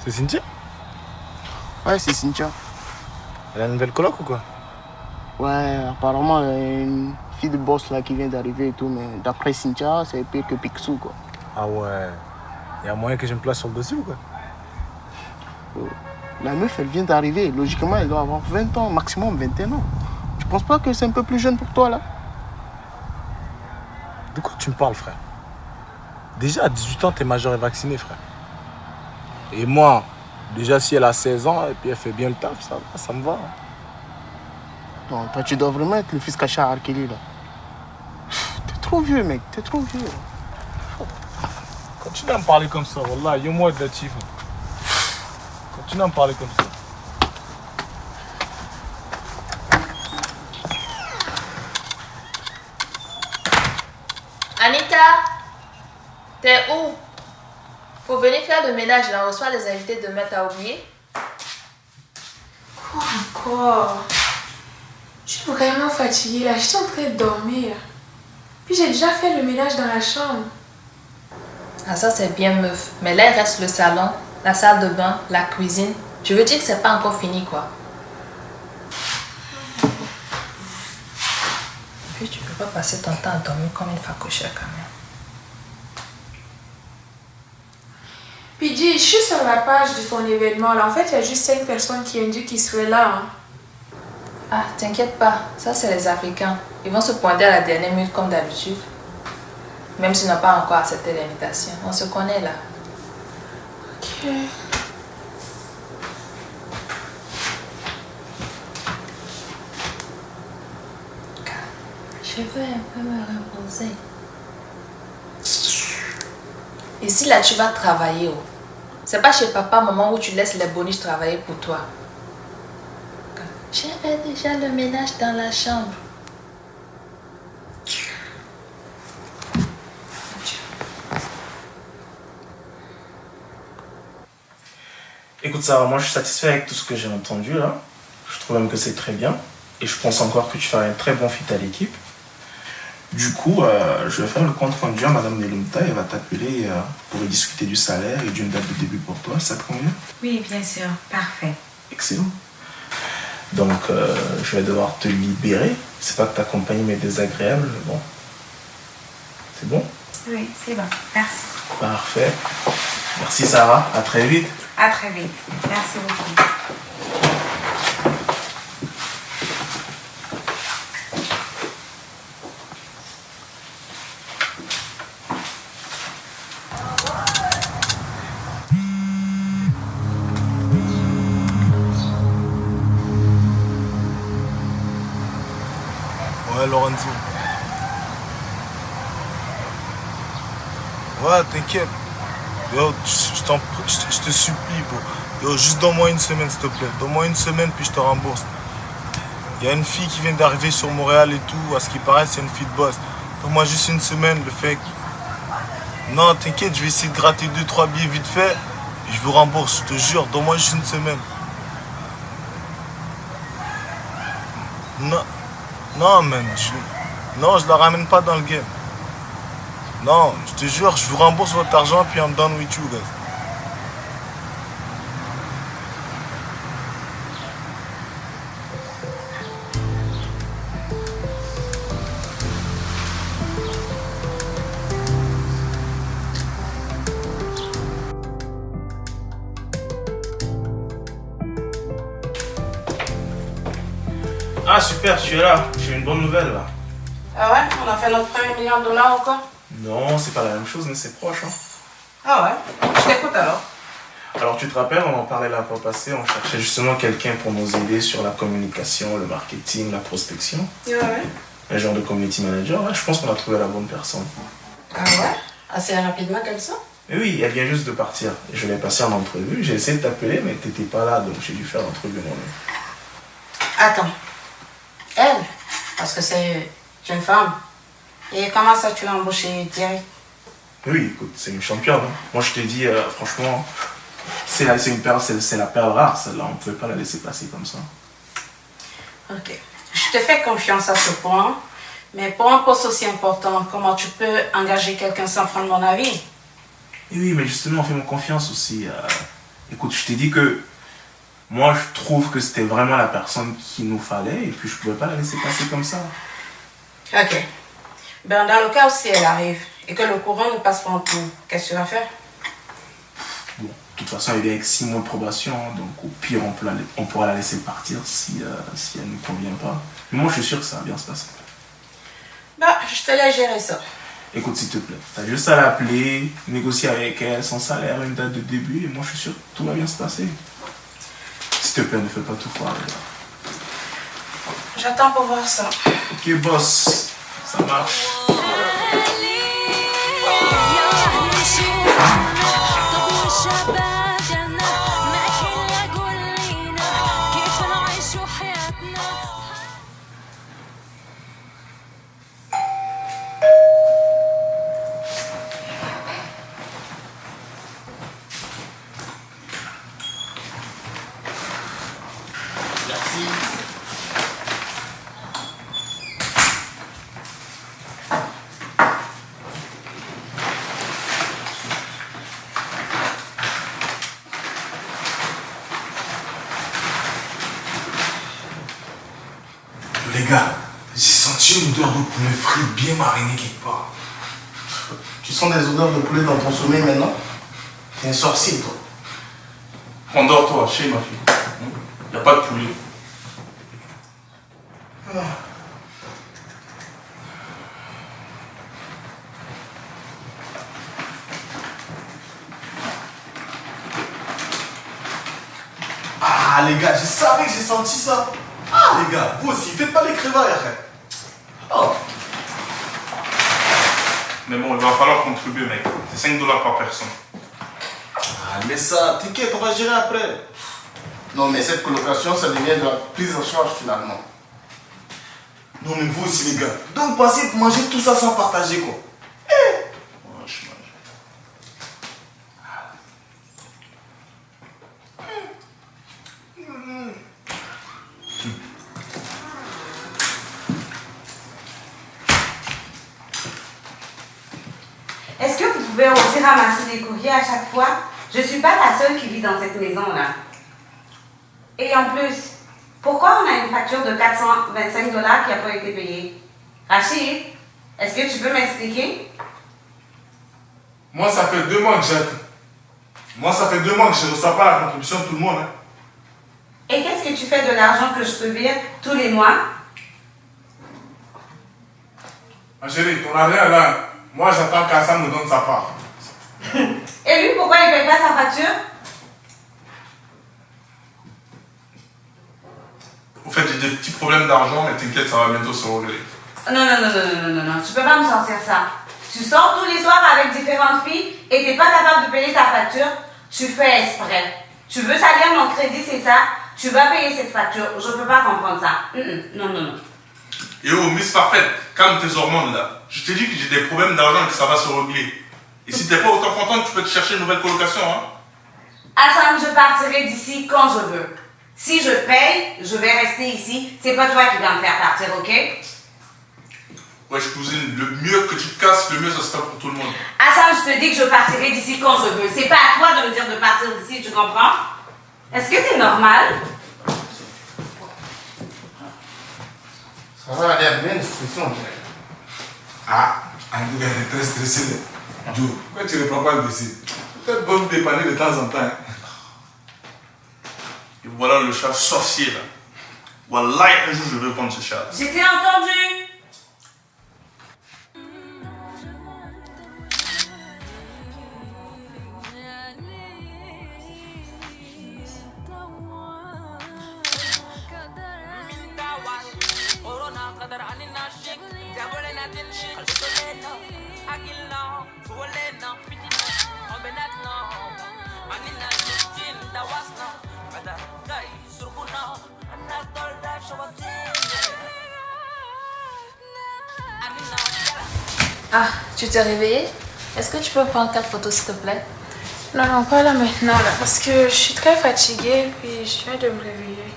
C'est Cynthia? Ouais, c'est Cynthia. Elle a une nouvelle coloc ou quoi? Ouais, apparemment, il y a une fille de boss là qui vient d'arriver et tout, mais d'après Cynthia, c'est pire que Picsou, quoi. Ah ouais. Il y a moyen que je me place sur le dossier ou quoi? La meuf, elle vient d'arriver. Logiquement, elle doit avoir 20 ans, maximum 21 ans. Tu penses pas que c'est un peu plus jeune pour toi, là? De quoi tu me parles, frère? Déjà, à 18 ans, t'es majeur et vacciné, frère. Et moi, déjà, si elle a 16 ans et puis elle fait bien le taf, ça me va. Non, toi, tu dois vraiment être le fils caché à Arkeli, là. T'es trop vieux, mec. T'es trop vieux. Continue à me parler comme ça, wallah, yo-moi de la chief. Continue à me parler comme ça. Anita, t'es où? Faut venir faire le ménage là, on reçoit les invités demain, t'as oublié? Quoi encore? Je suis vraiment fatiguée là, je suis en train de dormir. Puis j'ai déjà fait le ménage dans la chambre. Ah ça c'est bien meuf, mais là il reste le salon, la salle de bain, la cuisine. Je veux dire que c'est pas encore fini quoi. Puis tu peux pas passer ton temps à dormir comme une facochère quand même. Puis dis, je suis sur la page de ton événement là. En fait, il y a juste 5 personnes qui ont dit qu'ils seraient là. Hein. Ah t'inquiète pas, ça c'est les Africains. Ils vont se pointer à la dernière minute comme d'habitude. Même s'ils n'ont pas encore accepté l'invitation. On se connaît là. Ok. Je veux un peu me reposer. Ici, là, tu vas travailler. Oh. C'est pas chez papa, maman, où tu laisses les boniches travailler pour toi. J'ai fait déjà le ménage dans la chambre. Écoute Sarah, moi je suis satisfait avec tout ce que j'ai entendu là. Je trouve même que c'est très bien. Et je pense encore que tu feras un très bon fit à l'équipe. Du coup, je vais faire le compte rendu à Madame Nelumta. Elle va t'appeler pour discuter du salaire et d'une date de début pour toi. Ça te convient? Oui, bien sûr. Parfait. Excellent. Donc, je vais devoir te libérer. C'est pas que ta compagnie m'est désagréable, mais bon. C'est bon? Oui, c'est bon. Merci. Parfait. Merci Sarah. À très vite. À très vite. Merci beaucoup. Ouais, Lorenzo. Ouais, t'inquiète. Yo, je te supplie, bro. Yo, juste donne-moi une semaine, s'il te plaît. Donne-moi une semaine, puis je te rembourse. Il y a une fille qui vient d'arriver sur Montréal et tout. À ce qui paraît, c'est une fille de boss. Donne-moi juste une semaine, le fait. Non, t'inquiète, je vais essayer de gratter 2-3 billets vite fait. Et je vous rembourse, je te jure. Donne-moi juste une semaine. Non. Non, man. Non, je la ramène pas dans le game. Non, je te jure, je vous rembourse votre argent, puis I'm done with you, guys. Ah super, tu es là. J'ai une bonne nouvelle là. Ah ouais? On a fait notre premier $1 million encore? Non, c'est pas la même chose, mais c'est proche. Hein. Ah ouais? Je t'écoute alors. Alors tu te rappelles, on en parlait la fois passée, on cherchait justement quelqu'un pour nous aider sur la communication, le marketing, la prospection. Ouais. Un genre de community manager, ouais, je pense qu'on a trouvé la bonne personne. Ah ouais? Assez rapidement comme ça? Et oui, elle vient juste de partir. Je l'ai passée en entrevue, j'ai essayé de t'appeler, mais t'étais pas là, donc j'ai dû faire l'entrevue moi-même. Attends. Elle? Parce que c'est une femme. Et comment ça tu l'as embauchée direct? Oui, écoute, c'est une championne. Hein. Moi je te dis, franchement, c'est une perle, c'est la perle rare, celle-là, on ne pouvait pas la laisser passer comme ça. Ok. Je te fais confiance à ce point, mais pour un poste aussi important, comment tu peux engager quelqu'un sans prendre mon avis? Et oui, mais justement, fais-moi confiance aussi. Écoute, je t'ai dit que moi, je trouve que c'était vraiment la personne qu'il nous fallait et puis je pouvais pas la laisser passer comme ça. Ok. Ben, dans le cas où si elle arrive et que le courant ne passe pas en tout, qu'est-ce que tu vas faire? Bon, de toute façon, elle est avec 6 mois de probation, hein, donc au pire, on pourra la laisser partir si elle ne convient pas. Mais moi, je suis sûr que ça va bien se passer. Bah, je te laisse gérer ça. Écoute, s'il te plaît, t'as juste à l'appeler, négocier avec elle son salaire, une date de début, et moi, je suis sûr que tout va bien se passer. S'il te plaît, ne fais pas tout foirer. J'attends pour voir ça. Ok, boss, ça marche. Les gars, j'ai senti une odeur de poulet frit bien mariné quelque part. Tu sens des odeurs de poulet dans ton sommeil maintenant? T'es un sorcier, toi. Endors-toi, chez ma fille. Y a pas de poulet. Ah les gars, je savais que j'ai senti ça. Ah les gars, vous aussi, faites pas les crevailles, arrête. Oh. Mais bon, il va falloir contribuer, mec. C'est 5 $ par personne. Ah mais ça, t'inquiète, on va gérer après. Non, mais cette colocation, ça devient de la prise en charge finalement. Non mais vous aussi les gars, donc pensez pour manger tout ça sans partager quoi. Franchement. Est-ce que vous pouvez aussi ramasser des courriers à chaque fois? Je ne suis pas la seule qui vit dans cette maison-là. Et en plus, pourquoi on a une facture de 425 $ qui n'a pas été payée? Rachid, est-ce que tu peux m'expliquer? Moi ça fait 2 mois que j'ai. Moi ça fait 2 mois que je ne reçois pas la contribution de tout le monde. Hein. Et qu'est-ce que tu fais de l'argent que je peux vire tous les mois? Ma chérie, ton argent là, moi j'attends qu'Assam me donne sa part. Et lui, pourquoi il ne paye pas sa facture? Au fait, j'ai des petits problèmes d'argent, mais t'inquiète, ça va bientôt se régler. Non, tu peux pas me sortir ça. Tu sors tous les soirs avec différentes filles et t'es pas capable de payer ta facture, tu fais exprès. Tu veux salir mon crédit, c'est ça? Tu vas payer cette facture. Je peux pas comprendre ça. Non. Et oh, Miss Parfaite, calme tes hormones là. Je t'ai dit que j'ai des problèmes d'argent et que ça va se régler. Et si t'es pas autant contente, tu peux te chercher une nouvelle colocation, hein? Hassan, je partirai d'ici quand je veux. Si je paye, je vais rester ici. C'est pas toi qui vas me faire partir, ok? Wesh cousine, le mieux que tu te casses, le mieux ça sera pour tout le monde. Hassan, je te dis que je partirai d'ici quand je veux. C'est pas à toi de me dire de partir d'ici, tu comprends? Est-ce que c'est normal? Ça va aller bien stressé, on dirait. Ah, en tout cas, elle est très stressée. Joe, pourquoi tu ne reprends pas le dossier? Peut-être bon me dépanner de temps en temps. Hein. Et voilà le chat sorcier là. Wallah, un jour je vais prendre ce chat. J'étais entendu. Ah, tu t'es réveillée? Est-ce que tu peux prendre 4 photos s'il te plaît? Non, pas là maintenant, là, parce que je suis très fatiguée puis je viens de me réveiller.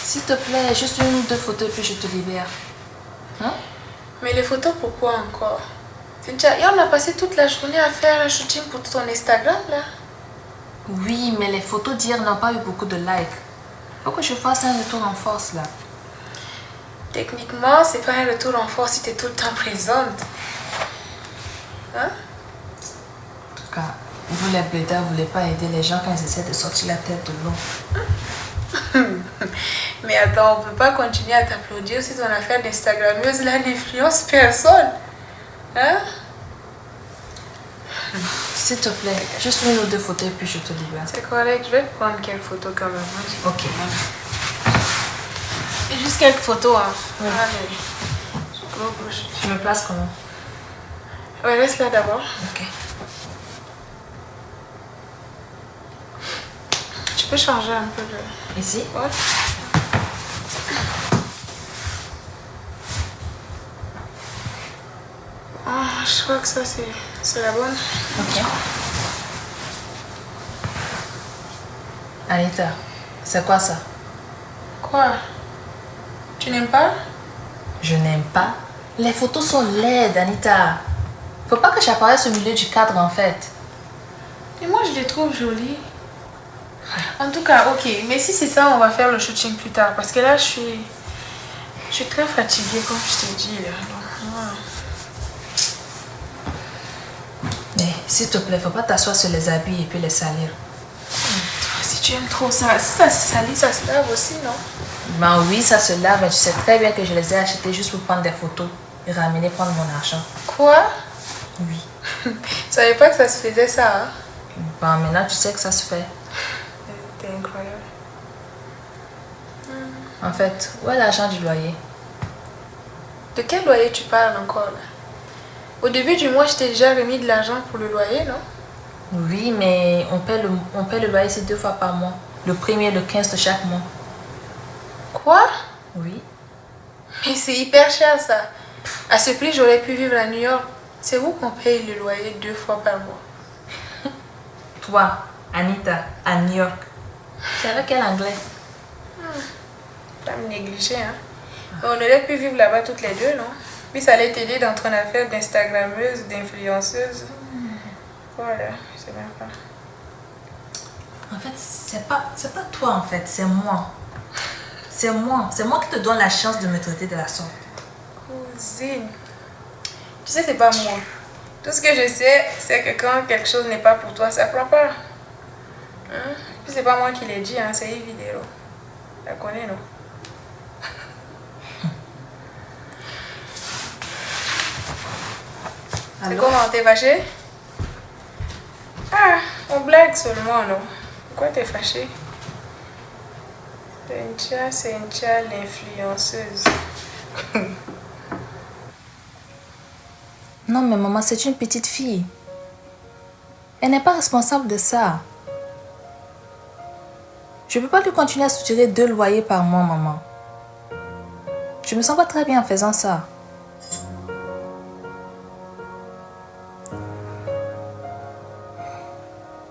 S'il te plaît, juste 1 ou 2 photos puis je te libère. Hein? Mais les photos, pourquoi encore? Cynthia, et on a passé toute la journée à faire un shooting pour ton Instagram, là. Oui, mais les photos d'hier n'ont pas eu beaucoup de likes. Faut que je fasse un retour en force là. Techniquement, c'est pas un retour en force si t'es tout le temps présente. Hein? En tout cas, vous les blédards, vous voulez pas aider les gens quand ils essaient de sortir la tête de l'eau. Mais attends, on peut pas continuer à t'applaudir si ton affaire d'Instagrammeuse là n'influence personne. Hein? S'il te plaît, juste une ou deux photos et puis je te libère. C'est correct, je vais prendre quelques photos quand même. Hein? Ok. Et juste quelques photos, hein. Oui. Allez. Gros bouche. Je me place comment? Ouais, reste là d'abord. Ok. Tu peux changer un peu de... Ici? Ouais. Ah, je crois que ça c'est la bonne. Ok. Anita, c'est quoi ça? Quoi? Tu n'aimes pas? Je n'aime pas. Les photos sont laides, Anita. Faut pas que j'apparaisse au milieu du cadre en fait. Et moi je les trouve jolies. En tout cas, ok. Mais si c'est ça, on va faire le shooting plus tard. Parce que là, je suis très fatiguée, comme je t'ai dit. Là. Donc, voilà. Mais s'il te plaît, faut pas t'asseoir sur les habits et puis les salir. Si tu aimes trop ça, si ça se salit, ça se lave aussi, non? Ben oui, ça se lave, mais tu sais très bien que je les ai achetés juste pour prendre des photos et ramener prendre mon argent. Quoi? Oui. Tu savais pas que ça se faisait ça, hein? Ben maintenant, tu sais que ça se fait. T'es incroyable. En fait, où est l'argent du loyer? De quel loyer tu parles encore, là? Au début du mois, je t'ai déjà remis de l'argent pour le loyer, non? Oui, mais on paie le loyer ici 2 fois par mois. Le 1er et le 15 de chaque mois. Quoi? Oui. Mais c'est hyper cher, ça. À ce prix, j'aurais pu vivre à New York. C'est vous qu'on paye le loyer 2 fois par mois. Toi, Anita, à New York. C'est avec quel anglais? Pas me négliger, hein. On aurait pu vivre là-bas toutes les deux, non? Puis ça allait t'aider dans ton affaire d'Instagrammeuse, d'influenceuse. Voilà, je sais même pas. En fait, c'est pas toi en fait, c'est moi. C'est moi qui te donne la chance de me traiter de la sorte. Cousine, tu sais, c'est pas moi. Tout ce que je sais, c'est que quand quelque chose n'est pas pour toi, ça prend pas. Hein? Puis c'est pas moi qui l'ai dit, hein, c'est une vidéo. Tu la connais, non? C'est comment, t'es fâché? Ah, on blague seulement, non? Pourquoi t'es fâché? C'est une tia l'influenceuse. Non mais maman, c'est une petite fille. Elle n'est pas responsable de ça. Je peux pas lui continuer à soutirer 2 loyers par mois, maman. Je me sens pas très bien en faisant ça.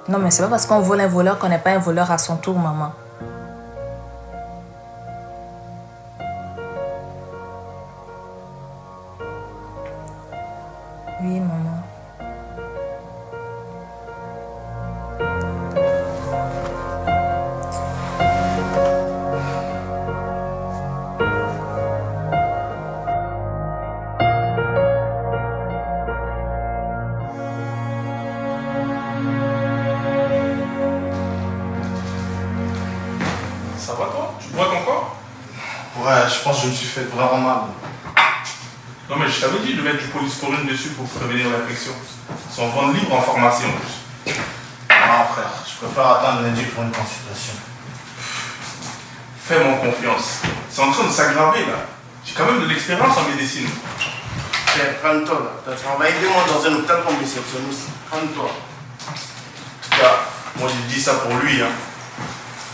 Non mais c'est pas parce qu'on vole un voleur qu'on n'est pas un voleur à son tour, maman. Oui, maman. Ça va toi? Tu bois encore? Ouais, je pense que je me suis fait vraiment mal. Non mais je t'avais dit de mettre du polysporine dessus pour prévenir l'infection. C'est en vente libre en pharmacie en plus. Non frère, je préfère attendre lundi pour une consultation. Fais-moi confiance. C'est en train de s'aggraver là. J'ai quand même de l'expérience en médecine. Tiens, calme-toi là. On va aider moi dans un hôpital comme réceptionniste. Calme-toi. En tout cas, moi j'ai dit ça pour lui. Hein.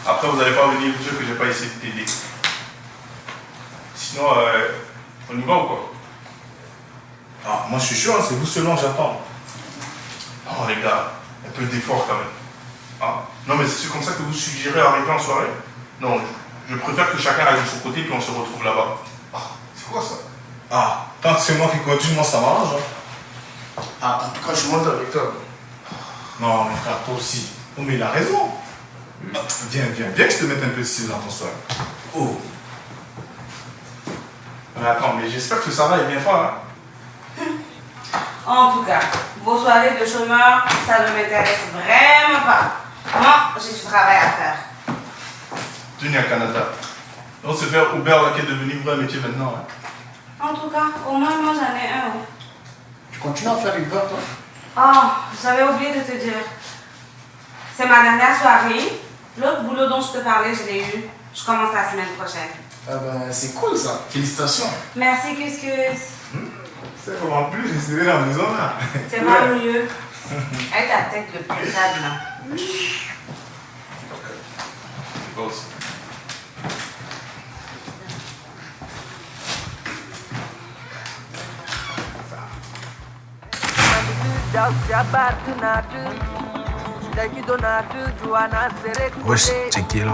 Après vous n'allez pas venir dire que j'ai pas essayé de t'aider. Sinon, on y va ou quoi? Ah, moi je suis chaud, hein, c'est vous seulement j'attends. Oh les gars, un peu d'effort quand même. Ah. Non mais c'est comme ça que vous suggérez arrêter en soirée? Non, je préfère que chacun aille de son côté puis on se retrouve là-bas. Ah, c'est quoi ça? Ah, tant que c'est moi qui conduis, moi ça m'arrange. Hein. Ah, en tout cas je monte avec toi. Non mais frère, toi aussi. Non mais il a raison. Viens que je te mette un peu de style dans ton soir. Oh. Mais attends, mais j'espère que Sarah est bien pas, hein. En tout cas, vos soirées de chômeur, ça ne m'intéresse vraiment pas. Moi, j'ai du travail à faire. Tenez à Canada. On se fait Uber qui est devenu vrai métier maintenant. Hein. En tout cas, au moins, moi, j'en ai un. Tu continues à faire Uber, toi? Oh, j'avais oublié de te dire. C'est ma dernière soirée. L'autre boulot dont je te parlais, je l'ai eu. Je commence la semaine prochaine. Ah ben, c'est cool ça. Félicitations. Merci, Cuscus. C'est vraiment plus rester dans la maison là. C'est pas mieux. Avec ta tête de pétade là. C'est bon aussi. Wesh, c'est qui est là?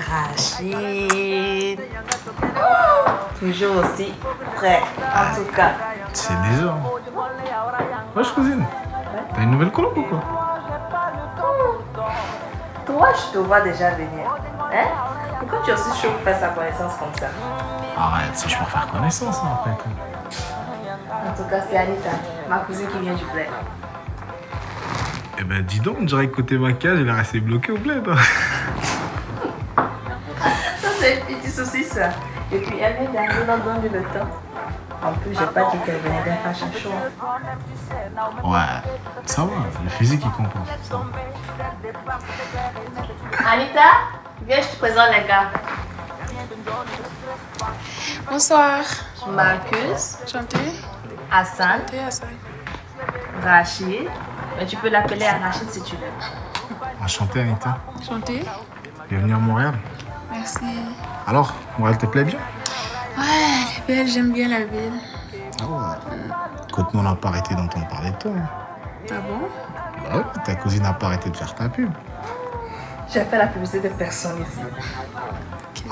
Rachid. Toujours aussi prêt, en tout cas. C'est déjà. Wesh, cousine. T'as une nouvelle coloc ou quoi? Toi, je te vois déjà venir. Hein? Pourquoi tu es aussi chaud pour faire sa connaissance comme ça? Arrête, c'est juste pour faire connaissance hein, après tout. En tout cas, c'est Anita, ma cousine qui vient du bled. Eh ben dis donc, on dirait que côté maquillage, elle est restée bloquée au bled. Hein. Ça, c'est un petit souci, ça. Et puis, elle vient d'arriver dans le le temps. En plus, j'ai pas dit qu'elle venait d'un fashion show. Ouais, ça va, le physique il compense. Ça va. Anita, viens, je te présente les gars. Bonsoir. Marcus, Chanté. Hassan, Chanté, Hassan. Rachid. Mais tu peux l'appeler Rachid si tu veux. Enchanté Anita, Chanté. bienvenue à Montréal. Merci. Alors, Montréal te plaît bien? Ouais, elle est belle, j'aime bien la ville. Ah ouais. Écoute, nous on n'a pas arrêté d'entendre parler de toi. Hein. Ah bon? Bah ouais, ta cousine n'a pas arrêté de faire ta pub. J'ai fait la publicité de personne ici.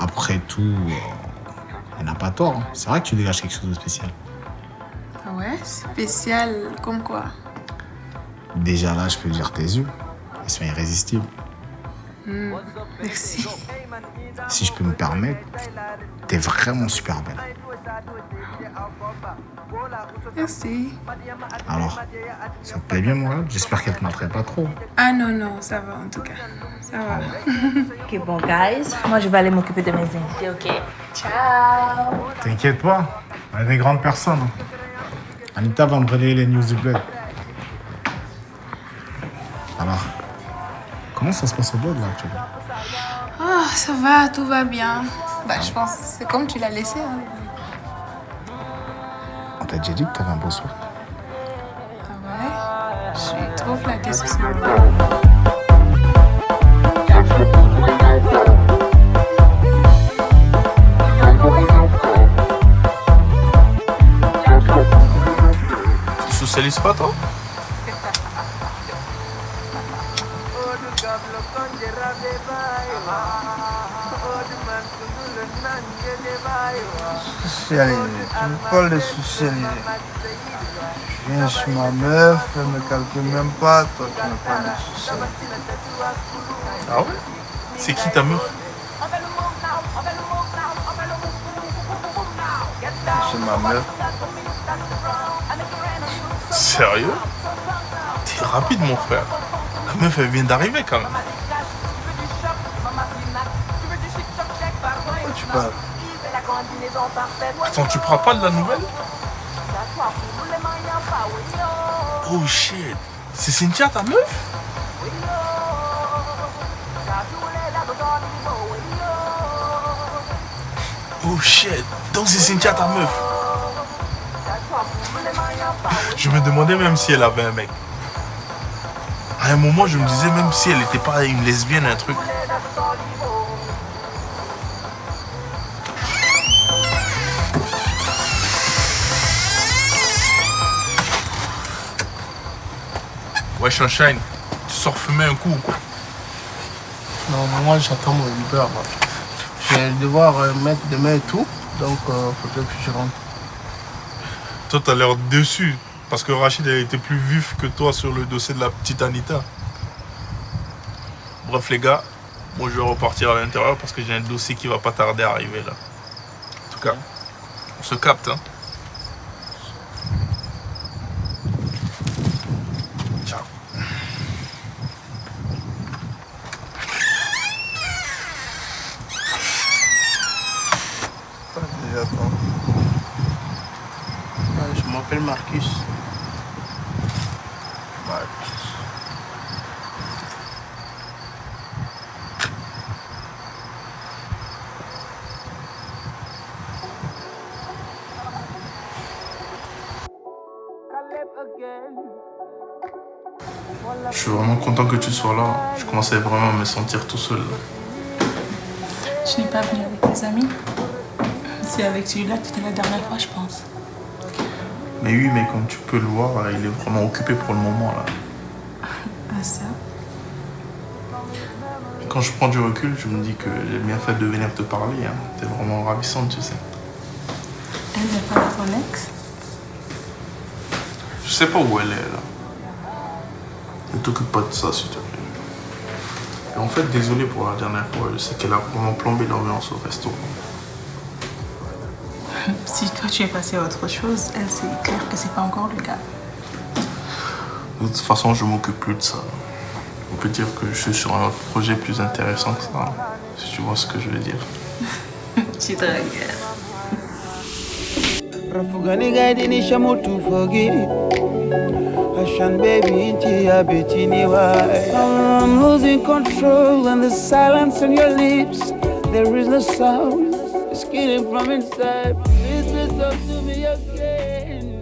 Après tout, elle n'a pas tort. Hein. C'est vrai que tu dégages quelque chose de spécial. Ah ouais? Spécial, comme quoi? Déjà là, je peux dire tes yeux. Ils sont irrésistibles. Merci. Si je peux me permettre, t'es vraiment super belle. Merci. Alors, ça te plaît bien, Montréal? J'espère qu'elle te maltraite pas trop. Ah non, non, ça va en tout cas. Ça va. Ok, bon, guys, moi je vais aller m'occuper de mes invités, ok? Ciao! T'inquiète pas, on est des grandes personnes. Hein. Anita va me relayer les news du bled. Alors, comment ça se passe au bled là actuellement? Oh, ça va, tout va bien. Bah, je pense que c'est comme tu l'as laissé. Hein. On t'a déjà dit que t'avais un beau soir. Ah ouais? Je suis trop flattée ce soir. Tu socialises pas toi? Socialiser. Tu me parles de socialiser. Je viens chez ma meuf, elle me calcule même pas, toi tu me parles de socialiser. Ah ouais? C'est qui ta meuf? Chez ma meuf. Sérieux? T'es rapide mon frère. La meuf elle vient d'arriver quand même. Pourquoi tu parles? Attends, tu prends pas de la nouvelle? Oh shit. C'est Cynthia ta meuf? Oh shit. Donc c'est Cynthia ta meuf. Je me demandais même si elle avait un mec. À un moment, je me disais même si elle n'était pas une lesbienne, un truc. Ouais, Sunshine, tu sors fumer un coup ou quoi? Non, moi j'attends mon Uber. Là. Je vais devoir mettre demain et tout, donc faudrait que je rentre. toi, t'as l'air déçu. Parce que Rachid a été plus vif que toi sur le dossier de la petite Anita. Bref, les gars, moi je vais repartir à l'intérieur parce que j'ai un dossier qui va pas tarder à arriver là. En tout cas, on se capte, hein. Ciao. Déjà, toi. Ouais, je m'appelle Marcus. Je suis vraiment content que tu sois là. Je commençais vraiment à me sentir tout seul. Tu n'es pas venu avec tes amis? C'est avec celui-là que tu étais la dernière fois, je pense. Mais oui, mais comme tu peux le voir, il est vraiment occupé pour le moment là. Ah ça? Quand je prends du recul, je me dis que j'ai bien fait de venir te parler. Hein. T'es vraiment ravissante, tu sais. Elle n'est pas là, ton ex? Je sais pas où elle est là. Ne t'occupe pas de ça, s'il te plaît. Et en fait, désolé pour la dernière fois. Je sais qu'elle a vraiment plombé l'ambiance au restaurant. Si toi tu es passé à autre chose, elle, c'est clair que c'est pas encore le cas. De toute façon, je m'occupe plus de ça. On peut dire que je suis sur un autre projet plus intéressant que ça. Si tu vois ce que je veux dire. Tu te regardes. Rafugani gaidini shamutu forget Ashan baby inti ya betini why I'm losing control and the silence on your lips There is no sound, it's killing from inside Please listen to me again